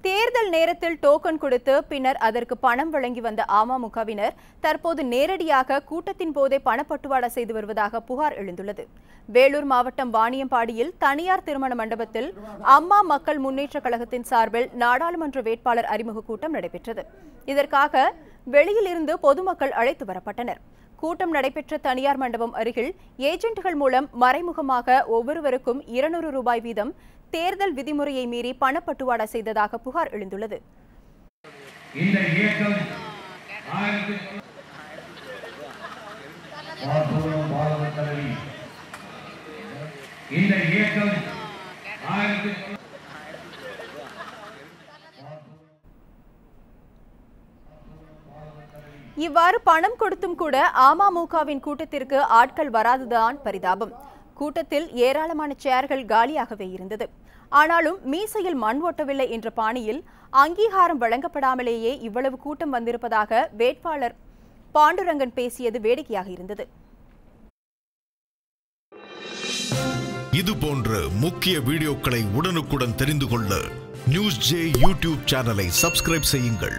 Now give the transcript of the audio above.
தேர்தல் நேரத்தில் டோக்கன் கொடுத்து பின்னர் அதற்கு பணம் வழங்கி வந்த அமமுகவினர் தற்போது நேரடியாக கூட்டத்தின் போதே பணப்பட்டுவாடா செய்து வருவதாக புகார் எழுந்துள்ளது. வேலூர் மாவட்டம் வாணியம்பாடியில் தனியார் திருமண மண்டபத்தில் அம்மா மக்கள் முன்னேற்ற கழகத்தின் சார்பில் நாடாளுமன்ற வேட்பாளர் அறிமுக கூட்டம் நடைபெற்றது. இதற்காக வெளியிலிருந்து பொதுமக்கள் அழைத்து வரப்பட்டனர். கூட்டம் நடைபெற்ற தனியார் மண்டபம் அருகில் ஏஜென்ட்கள் மூலம் மறைமுகமாக ஒவ்வொருவருக்கும் 200 ரூபாய் வீதம் தேர்தல் விதிமுறையை மீறி பணப்பட்டுவாடா செய்ததாக புகார் எழுந்துள்ளது. இவ்வாறு பணம் கொடுத்தும் கூட அமமுகவின் கூட்டத்திற்கு ஆட்கள் வராததுதான் பரிதாபம். கூட்டத்தில் ஏராளமான சேர்கள் காலியாகவே இருந்தது. ஆனாலும் மீசையில் மண் ஒட்டவில்லை என்ற பாணியில் அங்கீகாரம் வழங்கப்படாமலேயே இவ்வளவு கூட்டம் வந்திருப்பதாக வேட்பாளர் பாண்டுரங்கன் பேசியது வேடிக்கையாக இருந்தது. இது போன்ற முக்கிய வீடியோக்களை உடனுக்குடன் தெரிந்து கொள்ள நியூஸ் ஜே யூடியூப் சேனலை சப்ஸ்கிரைப் செய்யுங்கள்.